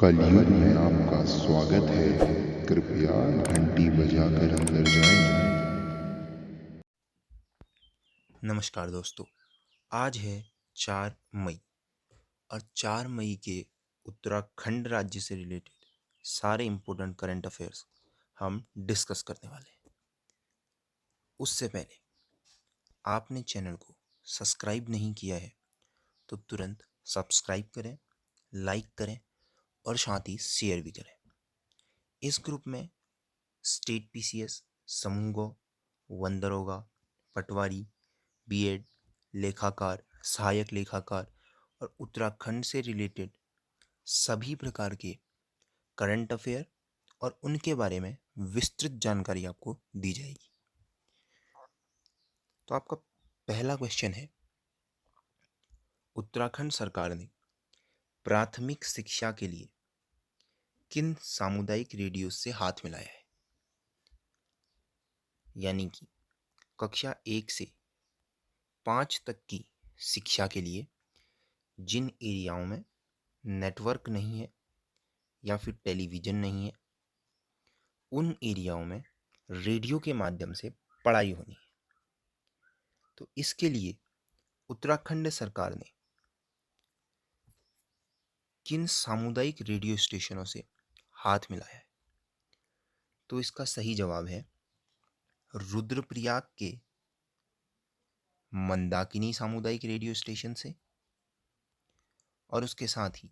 कलयुग में आपका स्वागत है। कृपया घंटी बजाकर अंदर जाएं। नमस्कार दोस्तों। आज है 4 मई और 4 मई के उत्तराखंड राज्य से रिलेटेड सारे इम्पोर्टेंट करंट अफेयर्स हम डिस्कस करने वाले हैं। उससे पहले आपने चैनल को सब्सक्राइब नहीं किया है तो तुरंत सब्सक्राइब करें, लाइक करें और साथ ही शेयर भी करें। इस ग्रुप में स्टेट पीसीएस, समूह गौ, वन दरोगा, पटवारी, बीएड, लेखाकार, सहायक लेखाकार और उत्तराखंड से रिलेटेड सभी प्रकार के करंट अफेयर और उनके बारे में विस्तृत जानकारी आपको दी जाएगी। तो आपका पहला क्वेश्चन है, उत्तराखंड सरकार ने प्राथमिक शिक्षा के लिए किन सामुदायिक रेडियो से हाथ मिलाया है? यानी कि कक्षा 1 से 5 तक की शिक्षा के लिए जिन एरियाओं में नेटवर्क नहीं है या फिर टेलीविज़न नहीं है, उन एरियाओं में रेडियो के माध्यम से पढ़ाई होनी है। तो इसके लिए उत्तराखंड सरकार ने किन सामुदायिक रेडियो स्टेशनों से हाथ मिलाया है? तो इसका सही जवाब है रुद्रप्रयाग के मंदाकिनी सामुदायिक रेडियो स्टेशन से और उसके साथ ही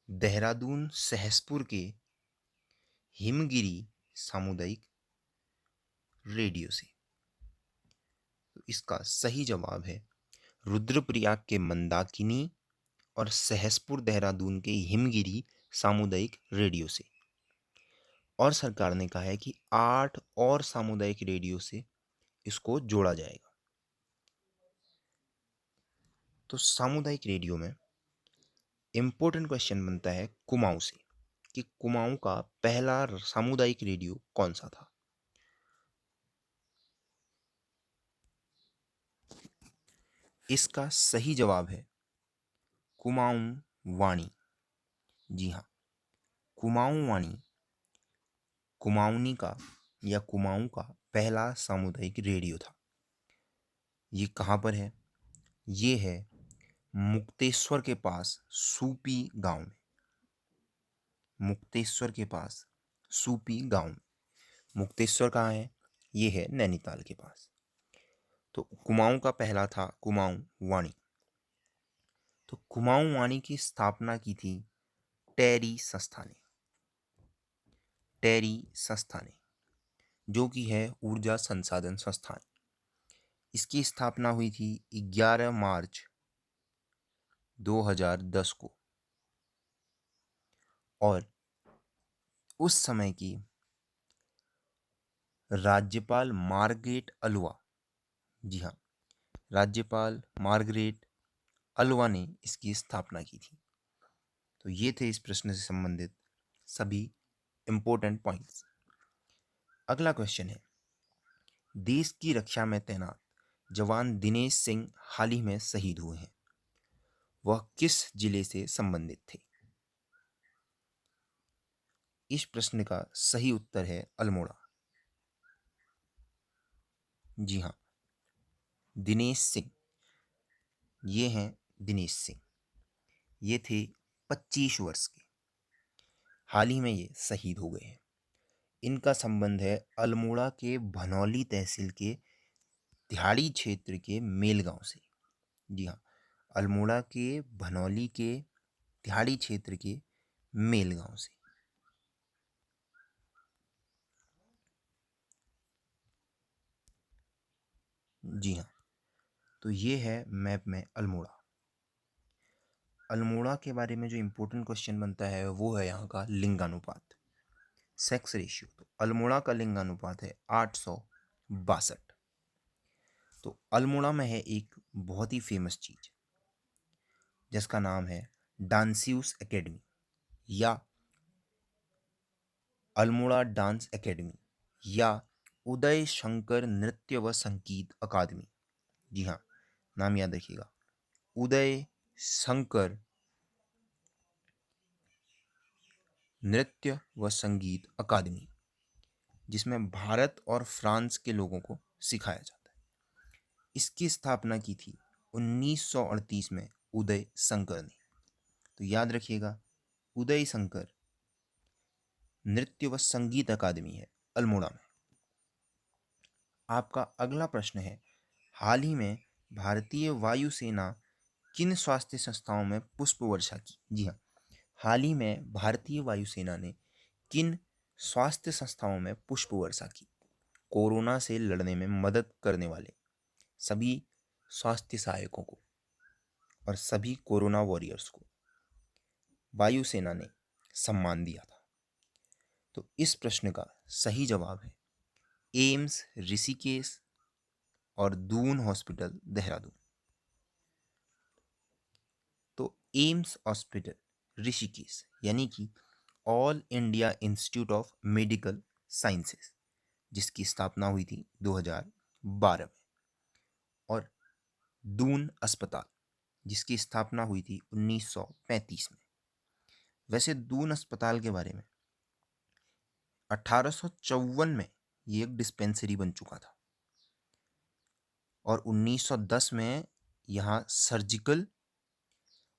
देहरादून सहसपुर के हिमगिरी सामुदायिक रेडियो से। तो इसका सही जवाब है रुद्रप्रयाग के मंदाकिनी और सहसपुर देहरादून के हिमगिरी सामुदायिक रेडियो से। और सरकार ने कहा है कि 8 और सामुदायिक रेडियो से इसको जोड़ा जाएगा। तो सामुदायिक रेडियो में इम्पोर्टेंट क्वेश्चन बनता है कुमाऊं से कि कुमाऊं का पहला सामुदायिक रेडियो कौन सा था? इसका सही जवाब है कुमाऊं वाणी। जी हाँ, कुमाऊं वाणी कुमाऊनी का या कुमाऊं का पहला सामुदायिक रेडियो था। ये कहाँ पर है? ये है मुक्तेश्वर के पास सूपी गांव में। मुक्तेश्वर के पास सूपी गांव में। मुक्तेश्वर कहाँ है? ये है नैनीताल के पास। तो कुमाऊं का पहला था कुमाऊं वाणी। तो कुमाऊं वाणी की स्थापना की थी टेरी संस्था ने। टेरी संस्था ने, जो कि है ऊर्जा संसाधन संस्थान। इसकी स्थापना हुई थी 11 मार्च 2010 को और उस समय की राज्यपाल मार्गरेट अलवा, जी हाँ, राज्यपाल मार्गरेट अलवा ने इसकी स्थापना की थी। तो ये थे इस प्रश्न से संबंधित सभी इंपॉर्टेंट पॉइंट्स। अगला क्वेश्चन है, देश की रक्षा में तैनात जवान दिनेश सिंह हाल ही में शहीद हुए हैं। वह किस जिले से संबंधित थे? इस प्रश्न का सही उत्तर है अल्मोड़ा। जी हाँ, दिनेश सिंह, ये हैं दिनेश सिंह। ये थे 25 वर्ष के, हाल ही में ये शहीद हो गए हैं। इनका संबंध है अल्मोड़ा के भनौली तहसील के तिहाड़ी क्षेत्र के मेल गांव से। जी हाँ, अल्मोड़ा के भनौली के तिहाड़ी क्षेत्र के मेल गांव से। जी हाँ, तो ये है मैप में अल्मोड़ा। अल्मोड़ा के बारे में जो इम्पोर्टेंट क्वेश्चन बनता है वो है यहाँ का लिंगानुपात, सेक्स रेशियो। तो अल्मोड़ा का लिंगानुपात है 862। तो अल्मोड़ा में है एक बहुत ही फेमस चीज जिसका नाम है डांसियूस एकेडमी या अल्मोड़ा डांस एकेडमी या उदय शंकर नृत्य व संगीत अकादमी। जी हाँ, नाम याद रखिएगा, उदय शंकर नृत्य व संगीत अकादमी, जिसमें भारत और फ्रांस के लोगों को सिखाया जाता है। इसकी स्थापना की थी 1938 में उदय शंकर ने। तो याद रखिएगा, उदय शंकर नृत्य व संगीत अकादमी है अल्मोड़ा में। आपका अगला प्रश्न है, हाल ही में भारतीय वायुसेना किन स्वास्थ्य संस्थाओं में पुष्प वर्षा की? जी हाँ, हाल ही में भारतीय वायुसेना ने किन स्वास्थ्य संस्थाओं में पुष्प वर्षा की? कोरोना से लड़ने में मदद करने वाले सभी स्वास्थ्य सहायकों को और सभी कोरोना वॉरियर्स को वायुसेना ने सम्मान दिया था। तो इस प्रश्न का सही जवाब है एम्स ऋषिकेश और दून हॉस्पिटल देहरादून। तो एम्स हॉस्पिटल ऋषिकेश यानी कि all India institute of medical sciences, जिसकी स्थापना हुई थी 2012 में, और दून अस्पताल, जिसकी स्थापना हुई थी 1935 में। वैसे दून अस्पताल के बारे में 1854 में ये एक डिस्पेंसरी बन चुका था और 1910 में यहाँ सर्जिकल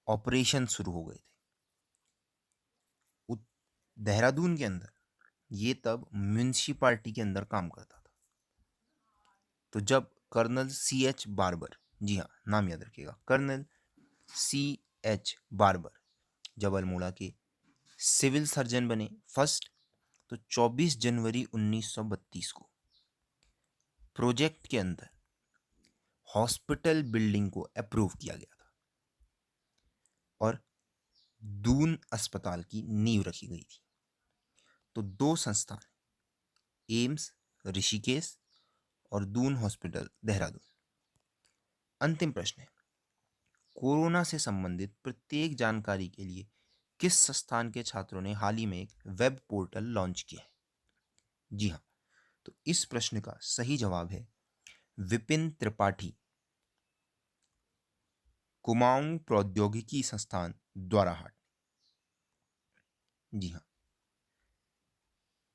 ऑपरेशन शुरू हो गए थे। देहरादून के अंदर ये तब म्यूनिसिपालिटी के अंदर काम करता था। तो जब कर्नल C.H. बार्बर, जी हाँ नाम याद रखिएगा, कर्नल C.H. बार्बर जब अल्मोड़ा के सिविल सर्जन बने फर्स्ट, तो 24 जनवरी 1932 को प्रोजेक्ट के अंदर हॉस्पिटल बिल्डिंग को अप्रूव किया गया था और दून अस्पताल की नींव रखी गई थी। तो दो संस्थान, एम्स ऋषिकेश और दून हॉस्पिटल देहरादून। अंतिम प्रश्न है, कोरोना से संबंधित प्रत्येक जानकारी के लिए किस संस्थान के छात्रों ने हाल ही में एक वेब पोर्टल लॉन्च किया है? जी हाँ, तो इस प्रश्न का सही जवाब है विपिन त्रिपाठी, कुमाऊं प्रौद्योगिकी संस्थान द्वाराहाट। जी हाँ,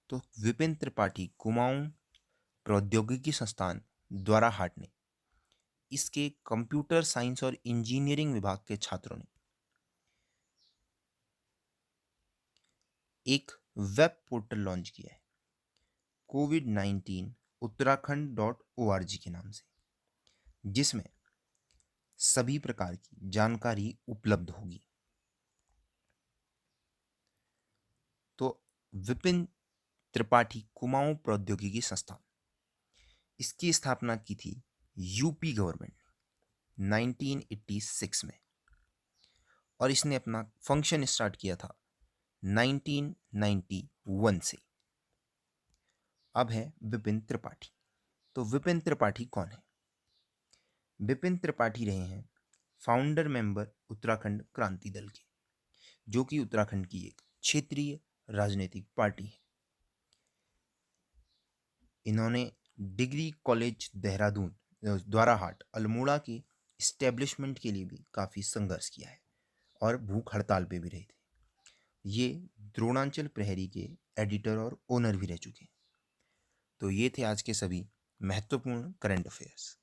तो विपिन त्रिपाठी कुमाऊं प्रौद्योगिकी संस्थान द्वाराहाट ने इसके कंप्यूटर साइंस और इंजीनियरिंग विभाग के छात्रों ने एक वेब पोर्टल लॉन्च किया है COVID-19 उत्तराखंड.org के नाम से, जिसमें सभी प्रकार की जानकारी उपलब्ध होगी। तो विपिन त्रिपाठी कुमाऊं प्रौद्योगिकी संस्थान, इसकी स्थापना की थी यूपी गवर्नमेंट 1986 में और इसने अपना फंक्शन स्टार्ट किया था 1991 से। अब है विपिन त्रिपाठी। तो विपिन त्रिपाठी कौन है? विपिन त्रिपाठी रहे हैं फाउंडर मेंबर उत्तराखंड क्रांति दल के, जो कि उत्तराखंड की एक क्षेत्रीय राजनीतिक पार्टी है। इन्होंने डिग्री कॉलेज देहरादून द्वाराहाट अल्मोड़ा के इस्टेब्लिशमेंट के लिए भी काफ़ी संघर्ष किया है और भूख हड़ताल पे भी रहे थे। ये द्रोणांचल प्रहरी के एडिटर और ओनर भी रह चुके हैं। तो ये थे आज के सभी महत्वपूर्ण करंट अफेयर्स।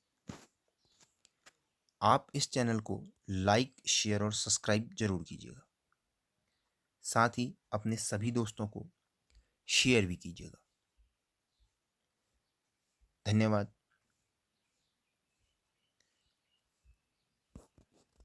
आप इस चैनल को लाइक, शेयर और सब्सक्राइब जरूर कीजिएगा। साथ ही अपने सभी दोस्तों को शेयर भी कीजिएगा। धन्यवाद।